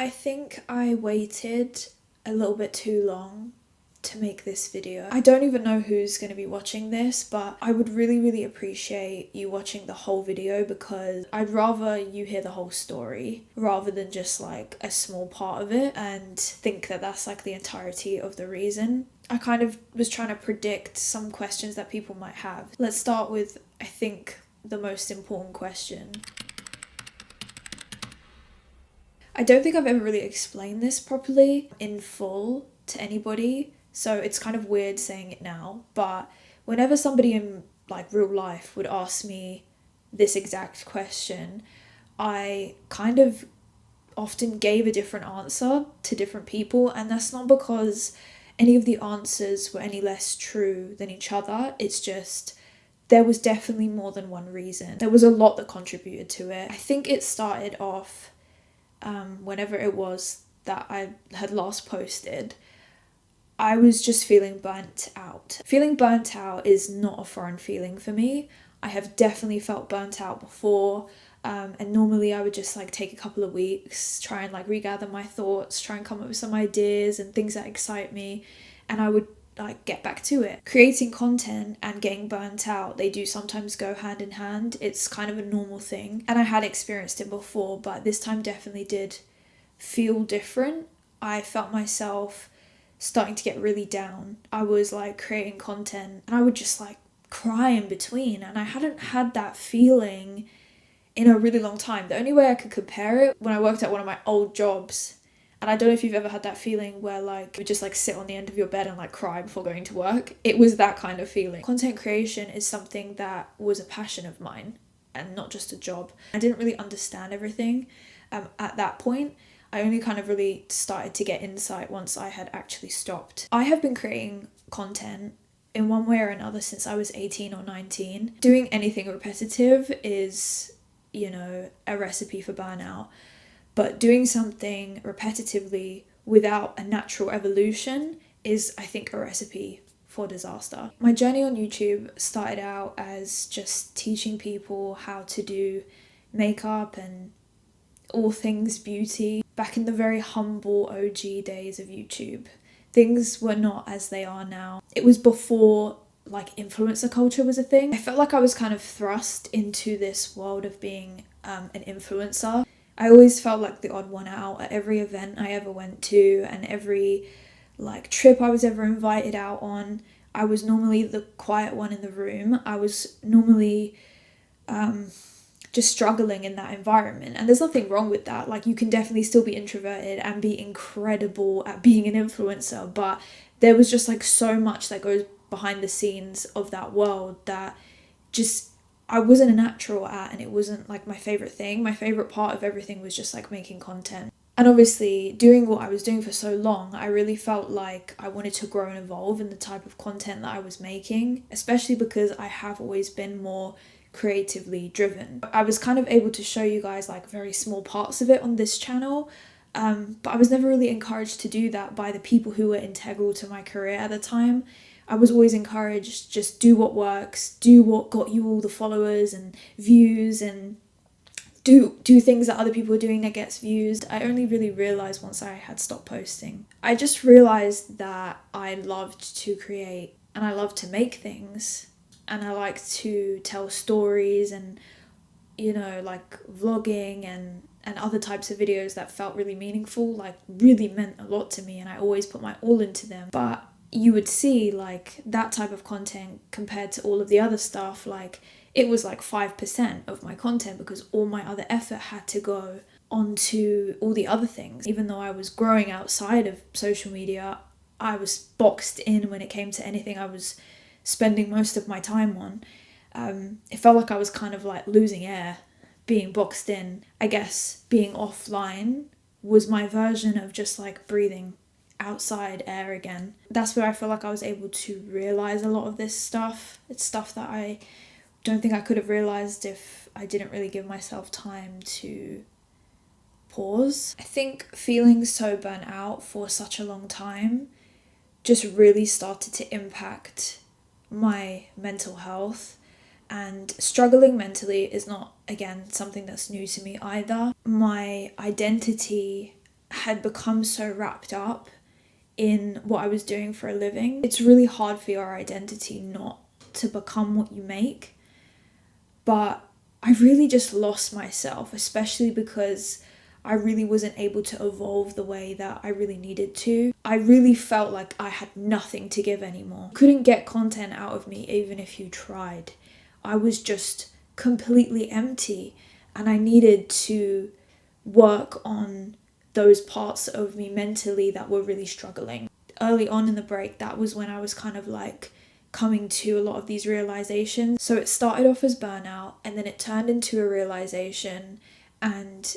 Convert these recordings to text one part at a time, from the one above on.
I think I waited a little bit too long to make this video. I don't even know who's going to be watching this, but I would really appreciate you watching the whole video, because I'd rather you hear the whole story rather than just like a small part of it and think that that's like the entirety of the reason. I kind of was trying to predict some questions that people might have. Let's start with, I think, the most important question. I don't think I've ever really explained this properly in full to anybody, so it's kind of weird saying it now, but whenever somebody in like real life would ask me this exact question, I kind of often gave a different answer to different people, and that's not because any of the answers were any less true than each other. It's just there was definitely more than one reason. There was a lot that contributed to it. I think it started off whenever it was that I had last posted. I was just feeling burnt out. Feeling burnt out is not a foreign feeling for me. I have definitely felt burnt out before, and normally I would just like take a couple of weeks, try and like regather my thoughts, try and come up with some ideas and things that excite me, and I would like get back to it. Creating content and getting burnt out, they do sometimes go hand in hand. It's kind of a normal thing, and I had experienced it before, but this time definitely did feel different. I felt myself starting to get really down. I was like creating content and I would just like cry in between, and I hadn't had that feeling in a really long time. The only way I could compare it, when I worked at one of my old jobs, and I don't know if you've ever had that feeling where like you just like sit on the end of your bed and like cry before going to work. It was that kind of feeling. Content creation is something that was a passion of mine and not just a job. I didn't really understand everything at that point. I only kind of really started to get insight once I had actually stopped. I have been creating content in one way or another since I was 18 or 19. Doing anything repetitive is, you know, a recipe for burnout. But doing something repetitively without a natural evolution is, I think, a recipe for disaster. My journey on YouTube started out as just teaching people how to do makeup and all things beauty. Back in the very humble OG days of YouTube, things were not as they are now. It was before like influencer culture was a thing. I felt like I was kind of thrust into this world of being an influencer. I always felt like the odd one out at every event I ever went to and every like trip I was ever invited out on. I was normally the quiet one in the room. I was normally just struggling in that environment, and there's nothing wrong with that. Like, you can definitely still be introverted and be incredible at being an influencer, but there was just like so much that goes behind the scenes of that world that just I wasn't a natural at, and it wasn't like my favorite thing. My favorite part of everything was just like making content. And obviously doing what I was doing for so long, I really felt like I wanted to grow and evolve in the type of content that I was making, especially because I have always been more creatively driven. I was kind of able to show you guys like very small parts of it on this channel, but I was never really encouraged to do that by the people who were integral to my career at the time. I was always encouraged, just do what works, do what got you all the followers and views, and do things that other people are doing that gets views. I only really realised once I had stopped posting. I just realised that I loved to create and I loved to make things, and I like to tell stories and, you know, like vlogging and other types of videos that felt really meaningful, like really meant a lot to me, and I always put my all into them. But you would see like that type of content compared to all of the other stuff, like it was like 5% of my content because all my other effort had to go onto all the other things. Even though I was growing outside of social media, I was boxed in when it came to anything I was spending most of my time on. It felt like I was kind of like losing air, being boxed in. I guess being offline was my version of just like breathing outside air again. That's where I feel like I was able to realize a lot of this stuff. It's stuff that I don't think I could have realized if I didn't really give myself time to pause. I think feeling so burnt out for such a long time just really started to impact my mental health, and struggling mentally is not, again, something that's new to me either. My identity had become so wrapped up in what I was doing for a living. It's really hard for your identity not to become what you make. But I really just lost myself, especially because I really wasn't able to evolve the way that I really needed to. I really felt like I had nothing to give anymore. Couldn't get content out of me even if you tried. I was just completely empty, and I needed to work on those parts of me mentally that were really struggling. Early on in the break, that was when I was kind of like coming to a lot of these realizations. So it started off as burnout, and then it turned into a realization, and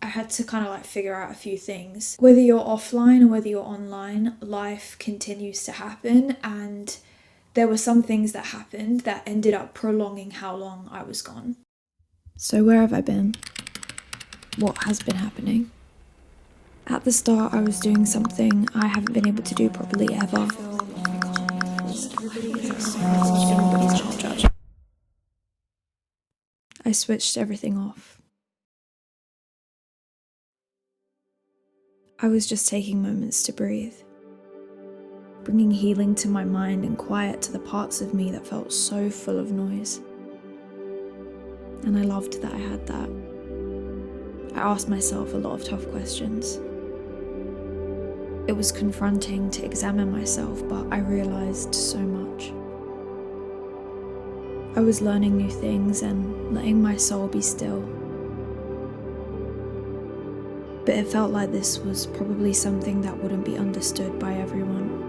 I had to kind of like figure out a few things. Whether you're offline or whether you're online, life continues to happen, and there were some things that happened that ended up prolonging how long I was gone. So where have I been? What has been happening? At the start, I was doing something I haven't been able to do properly ever. I switched everything off. I was just taking moments to breathe, bringing healing to my mind and quiet to the parts of me that felt so full of noise. And I loved that I had that. I asked myself a lot of tough questions. It was confronting to examine myself, but I realized so much. I was learning new things and letting my soul be still. But it felt like this was probably something that wouldn't be understood by everyone.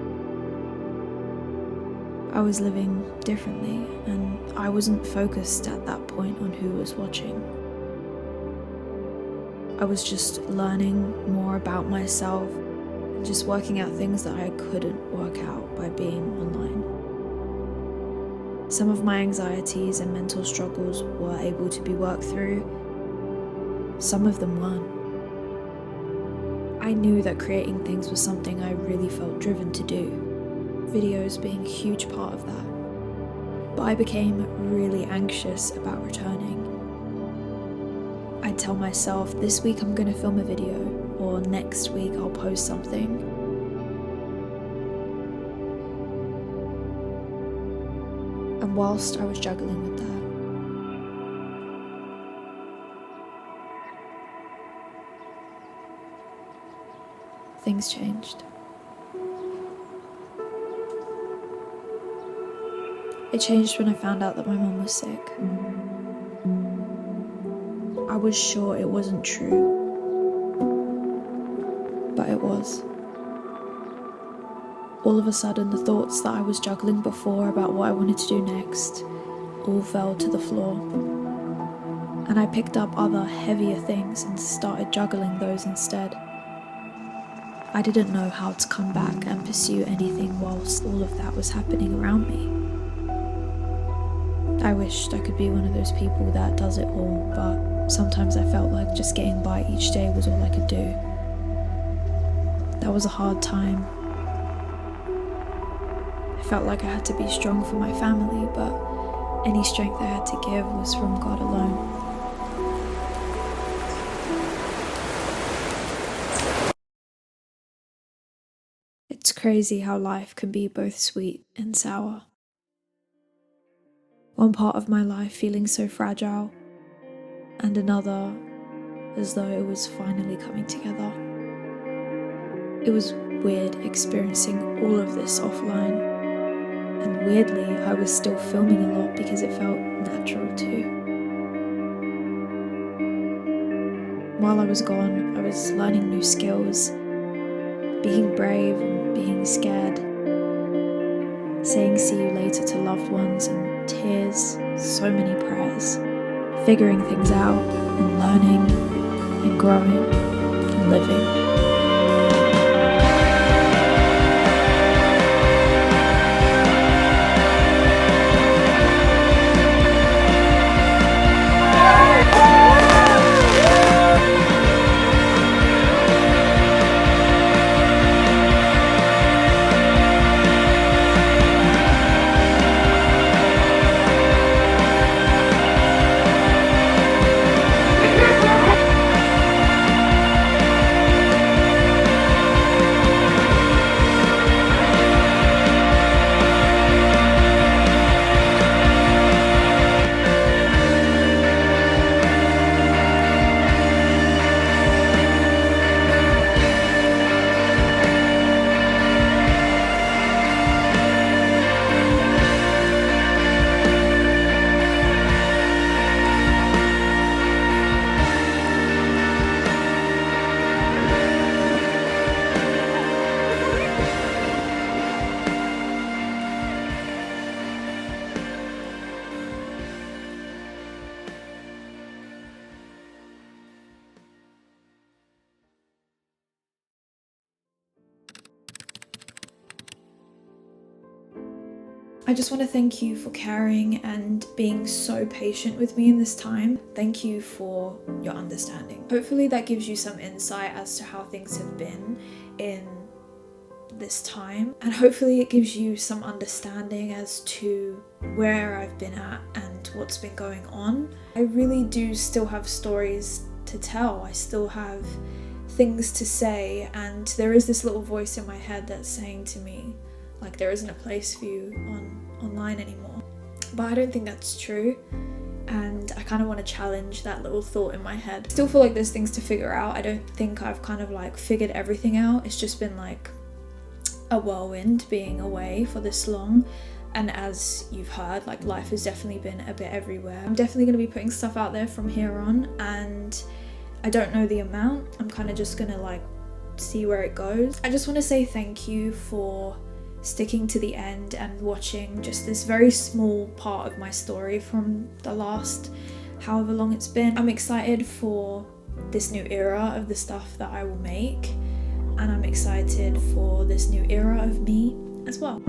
I was living differently, and I wasn't focused at that point on who was watching. I was just learning more about myself, and just working out things that I couldn't work out by being online. Some of my anxieties and mental struggles were able to be worked through. Some of them weren't. I knew that creating things was something I really felt driven to do, videos being a huge part of that. But I became really anxious about returning. I'd tell myself, this week I'm going to film a video, or next week I'll post something. And whilst I was juggling with that, things changed. It changed when I found out that my mum was sick. I was sure it wasn't true, but it was. All of a sudden, the thoughts that I was juggling before about what I wanted to do next all fell to the floor. And I picked up other heavier things and started juggling those instead. I didn't know how to come back and pursue anything whilst all of that was happening around me. I wished I could be one of those people that does it all, but sometimes I felt like just getting by each day was all I could do. That was a hard time. I felt like I had to be strong for my family, but any strength I had to give was from God alone. It's crazy how life can be both sweet and sour. One part of my life feeling so fragile, and another as though it was finally coming together. It was weird experiencing all of this offline, and weirdly I was still filming a lot because it felt natural too. While I was gone, I was learning new skills, being brave and being scared, saying see you later to loved ones and tears, so many prayers, figuring things out and learning and growing and living. I just want to thank you for caring and being so patient with me in this time. Thank you for your understanding. Hopefully that gives you some insight as to how things have been in this time, and hopefully it gives you some understanding as to where I've been at and what's been going on. I really do still have stories to tell. I still have things to say, and there is this little voice in my head that's saying to me, like, there isn't a place for you online anymore. But I don't think that's true, and I kind of want to challenge that little thought in my head. I still feel like there's things to figure out. I don't think I've kind of like figured everything out. It's just been like a whirlwind being away for this long, and as you've heard, like, life has definitely been a bit everywhere. I'm definitely going to be putting stuff out there from here on, and I don't know the amount. I'm kind of just gonna like see where it goes. I just want to say thank you for sticking to the end and watching just this very small part of my story from the last however long it's been. I'm excited for this new era of the stuff that I will make, and I'm excited for this new era of me as well.